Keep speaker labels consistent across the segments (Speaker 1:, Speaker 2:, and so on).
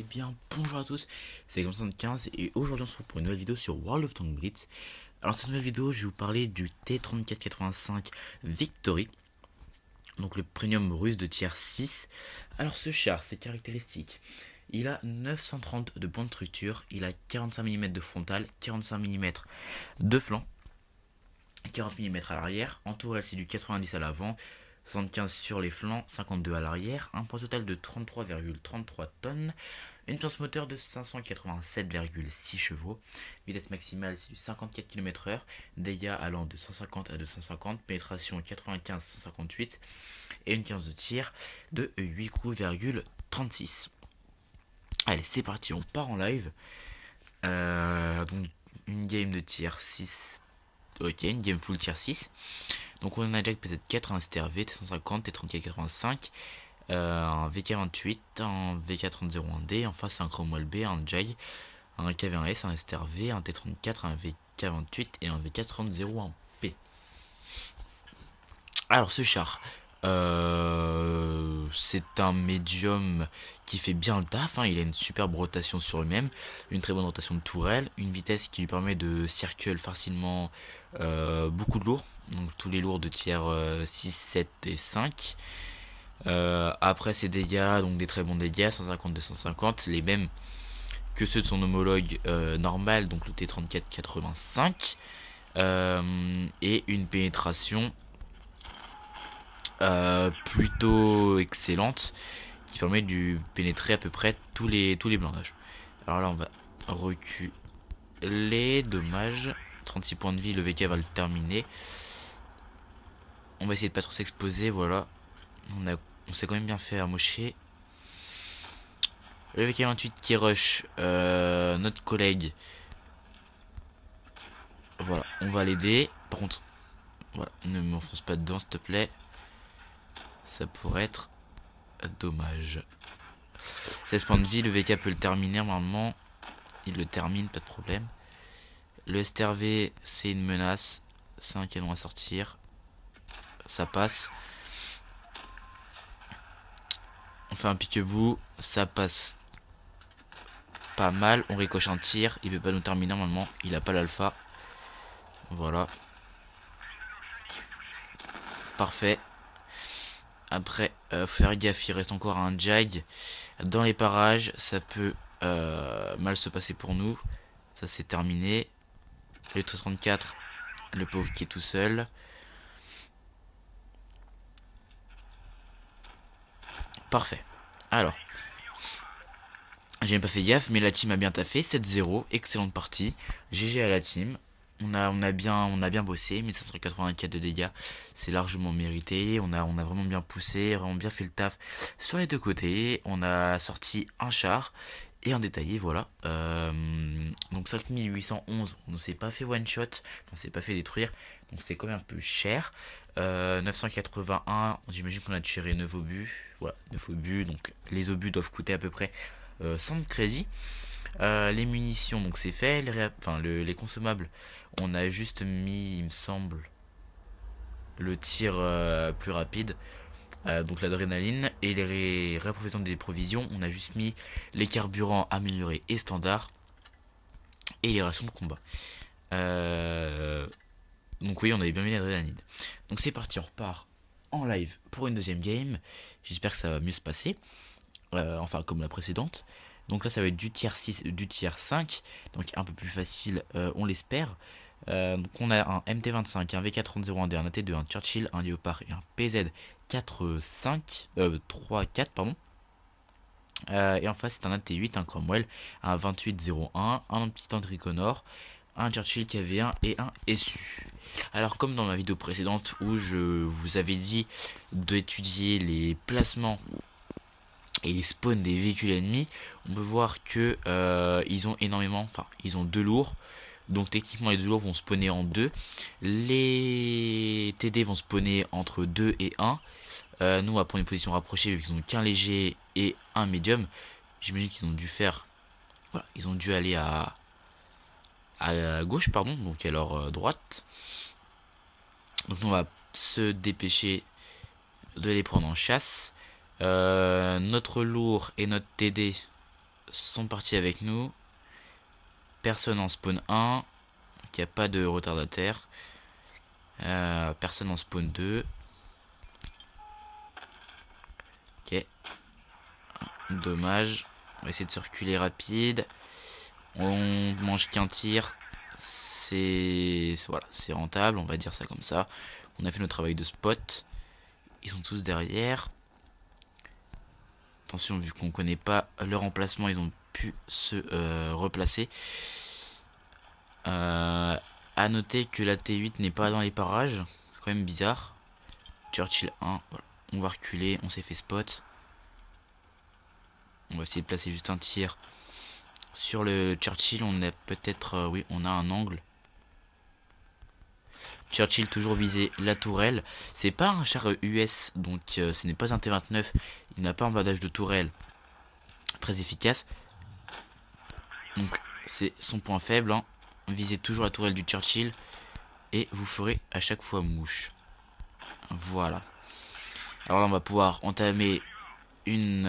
Speaker 1: Eh bien, bonjour à tous, c'est Comme75 et aujourd'hui on se retrouve pour une nouvelle vidéo sur World of Tanks Blitz. Alors cette nouvelle vidéo, je vais vous parler du T3485 Victory, donc le premium russe de tier 6. Alors ce char, ses caractéristiques, il a 930 de points de structure, il a 45 mm de frontal, 45 mm de flanc, 40 mm à l'arrière, en tourelle c'est du 90 à l'avant, 75 sur les flancs, 52 à l'arrière, un poids total de 33,33 tonnes, une puissance moteur de 587,6 chevaux, vitesse maximale c'est du 54 km/h, dégâts allant de 150 à 250, pénétration 95-158 et une cadence de tir de 8 coups,36. Allez, c'est parti, on part en live. Donc une game de tier 6. Ok, une game full tier 6. Donc on a un Jack PZ4, un STRV, T150, T3485, un VK28, un VK3001D, en face un Cromwell B, un Jag, un KV1S, un STRV, un T34, un VK28 et un VK3001P. Alors ce char, c'est un médium qui fait bien le taf, hein. Il a une superbe rotation sur lui-même, une très bonne rotation de tourelle, une vitesse qui lui permet de circuler facilement beaucoup de lourds, donc tous les lourds de tiers 6, 7 et 5. Après ses dégâts, donc des très bons dégâts, 150-250, les mêmes que ceux de son homologue normal, donc le T3485, et une pénétration plutôt excellente qui permet de pénétrer à peu près tous les blindages. Alors là on va reculer, dommage, 36 points de vie, le VK va le terminer. On va essayer de pas trop s'exposer, voilà. On s'est quand même bien fait amocher. Le VK28 qui rush notre collègue. Voilà, on va l'aider. Par contre, voilà, ne m'enfonce pas dedans s'il te plaît. Ça pourrait être dommage. 16 points de vie, le VK peut le terminer normalement. Il le termine, pas de problème. Le STRV, c'est une menace. C'est un canon à sortir. Ça passe. On fait un pique-bout. Ça passe pas mal. On ricoche un tir. Il peut pas nous terminer normalement. Il a pas l'alpha. Voilà. Parfait. Après, faut faire gaffe. Il reste encore un Jag. Dans les parages, ça peut mal se passer pour nous. Ça c'est terminé. Le 34, le pauvre qui est tout seul. Parfait. Alors, j'ai même pas fait gaffe, mais la team a bien taffé. 7-0, excellente partie. GG à la team. On a bien bossé, 1784 de dégâts, c'est largement mérité. On a vraiment bien poussé, vraiment bien fait le taf sur les deux côtés. On a sorti un char et un détaillé, voilà. Donc 5811, on ne s'est pas fait one shot, on s'est pas fait détruire, donc c'est quand même un peu cher. 981, j'imagine qu'on a tiré 9 obus, voilà, 9 obus, donc les obus doivent coûter à peu près 100 de crédit. Les munitions, donc c'est fait. Les consommables, on a juste mis, il me semble, le tir plus rapide. Donc l'adrénaline et les réapprovisionnements des provisions. On a juste mis les carburants améliorés et standards. Et les rations de combat. Donc oui, on avait bien mis l'adrénaline. Donc c'est parti, on repart en live pour une deuxième game. J'espère que ça va mieux se passer. Enfin comme la précédente. Donc là ça va être du tiers 6, du tiers 5, donc un peu plus facile, on l'espère. Donc on a un MT25, un VK3001D, un AT2, un Churchill, un Léopard et un PZ45, 3-4 pardon. Et en face c'est un AT8, un Cromwell, un 2801, un petit Triconor, un Churchill KV1 et un SU. Alors comme dans ma vidéo précédente où je vous avais dit d'étudier les placements et les spawns des véhicules ennemis, on peut voir que ils ont énormément, enfin ils ont deux lourds, donc techniquement les deux lourds vont spawner en 2, les TD vont spawner entre 2 et 1. Nous on va prendre une position rapprochée vu qu'ils ont qu'un léger et un médium. J'imagine qu'ils ont dû faire, voilà, ils ont dû aller à gauche, pardon, donc à leur droite. Donc on va se dépêcher de les prendre en chasse. Notre lourd et notre TD sont partis avec nous. Personne en spawn 1. Il n'y a pas de retardataire. Personne en spawn 2. Ok. Dommage. On va essayer de circuler rapide. On mange qu'un tir. Voilà, c'est rentable, on va dire ça comme ça. On a fait notre travail de spot. Ils sont tous derrière. Attention, vu qu'on connaît pas leur emplacement, ils ont pu se replacer. À noter que la T8 n'est pas dans les parages. C'est quand même bizarre. Churchill 1. Voilà. On va reculer, on s'est fait spot. On va essayer de placer juste un tir sur le Churchill. On a peut-être... oui, on a un angle. Churchill toujours visé la tourelle. C'est pas un char US, donc ce n'est pas un T29. Il n'a pas un badage de tourelle très efficace. Donc c'est son point faible. Hein. Visez toujours la tourelle du Churchill. Et vous ferez à chaque fois mouche. Voilà. Alors là on va pouvoir entamer une...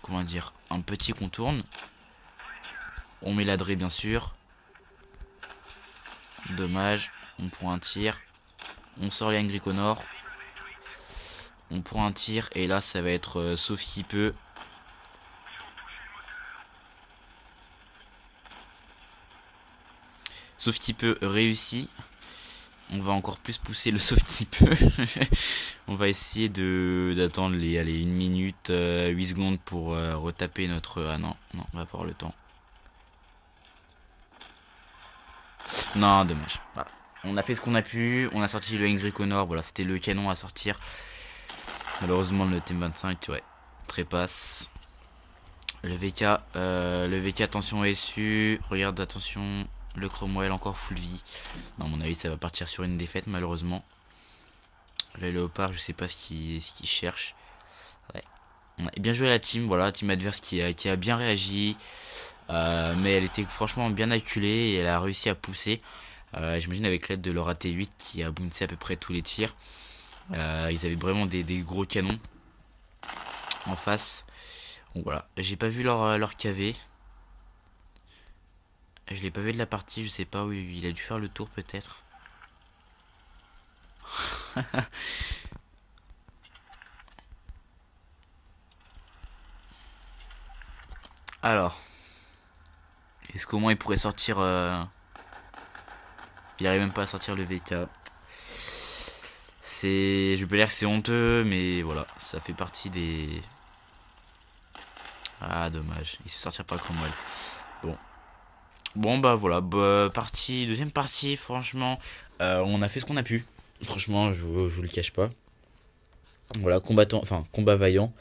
Speaker 1: comment dire, un petit contourne. On met l'adré bien sûr. Dommage. On prend un tir. On sort les Angry Connor. On prend un tir et là ça va être sauf qui peut. Sauf qui peut réussi. On va encore plus pousser le sauf qui peut. On va essayer d'attendre les 1 minute 8 secondes pour retaper notre... Ah non, non, on va pas avoir le temps. Non, dommage. Voilà. On a fait ce qu'on a pu. On a sorti le Angry Connor. Voilà, c'était le canon à sortir. Malheureusement, le TM25, ouais, trépasse. Le VK, attention SU. Regarde, attention. Le Cromwell encore full vie. Non, à mon avis, ça va partir sur une défaite, malheureusement. Le Léopard, je sais pas ce qu'il cherche. Ouais. Bien joué à la team, voilà, team adverse qui a bien réagi. Mais elle était franchement bien acculée et elle a réussi à pousser. J'imagine avec l'aide de leur AT8 qui a bouncé à peu près tous les tirs. Ils avaient vraiment des gros canons en face. Donc voilà, j'ai pas vu leur KV. Je l'ai pas vu de la partie, je sais pas où il a dû faire le tour peut-être. Alors, est-ce qu'au moins il pourrait sortir... Il arrive même pas à sortir le VK. Je peux dire que c'est honteux, mais voilà, ça fait partie des... Ah, dommage, il se sortira pas Cromwell. Bon. Bon, bah voilà, deuxième partie, franchement, on a fait ce qu'on a pu. Franchement, je vous le cache pas. Voilà, combat vaillant.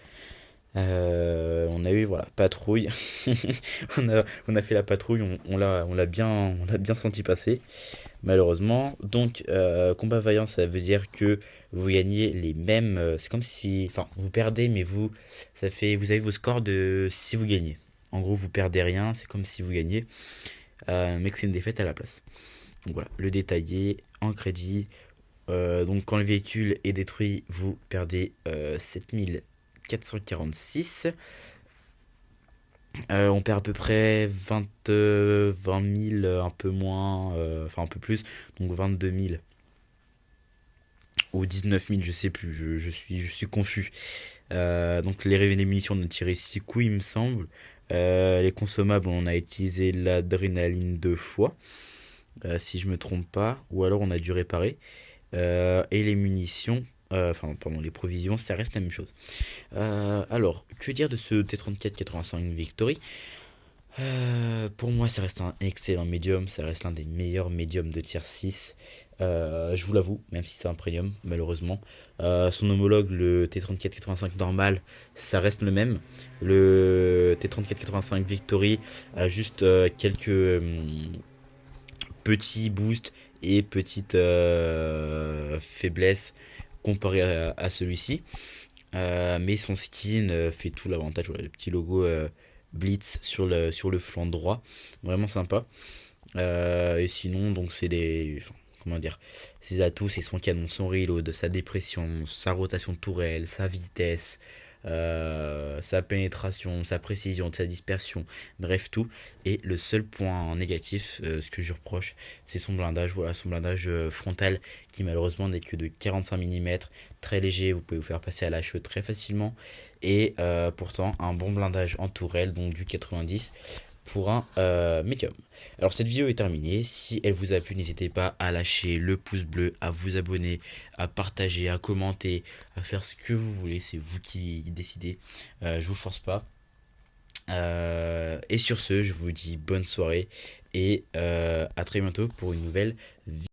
Speaker 1: On a eu voilà patrouille. on a fait la patrouille, on l'a bien senti passer malheureusement. Donc combat vaillant, ça veut dire que vous gagnez les mêmes. C'est comme si, enfin, vous perdez, mais vous avez vos scores de si vous gagnez. En gros, vous perdez rien, c'est comme si vous gagnez, mais que c'est une défaite à la place. Donc voilà, le détaillé en crédit. Donc quand le véhicule est détruit, vous perdez 7446. On perd à peu près 20 000, un peu moins, enfin un peu plus, donc 22 000 ou 19 000, je sais plus, je suis confus. Donc les munitions, on a tiré 6 coups, il me semble. Les consommables, on a utilisé l'adrénaline 2 fois, si je me trompe pas, ou alors on a dû réparer. Et les munitions, enfin, pardon, les provisions, ça reste la même chose. Alors, que dire de ce T34-85 Victory? Pour moi, ça reste un excellent médium, ça reste l'un des meilleurs médiums de tier 6. Je vous l'avoue, même si c'est un premium, malheureusement. Son homologue, le T34-85 normal, ça reste le même. Le T34-85 Victory a juste quelques petits boosts et petites faiblesses comparé à celui-ci. Mais son skin fait tout l'avantage. Voilà, le petit logo Blitz sur le flanc droit. Vraiment sympa. Et sinon, donc c'est des... Enfin, comment dire, ses atouts, c'est son canon, son reload, sa dépression, sa rotation de tourelle, sa vitesse, sa pénétration, sa précision, sa dispersion, bref tout. Et le seul point négatif, ce que je reproche, c'est son blindage. Voilà, son blindage frontal qui malheureusement n'est que de 45 mm, très léger, vous pouvez vous faire passer à la cheveux très facilement. Et pourtant un bon blindage en tourelle, donc du 90 pour un médium. Alors cette vidéo est terminée, si elle vous a plu n'hésitez pas à lâcher le pouce bleu, à vous abonner, à partager, à commenter, à faire ce que vous voulez, c'est vous qui décidez, je vous force pas. Et sur ce, je vous dis bonne soirée et à très bientôt pour une nouvelle vidéo.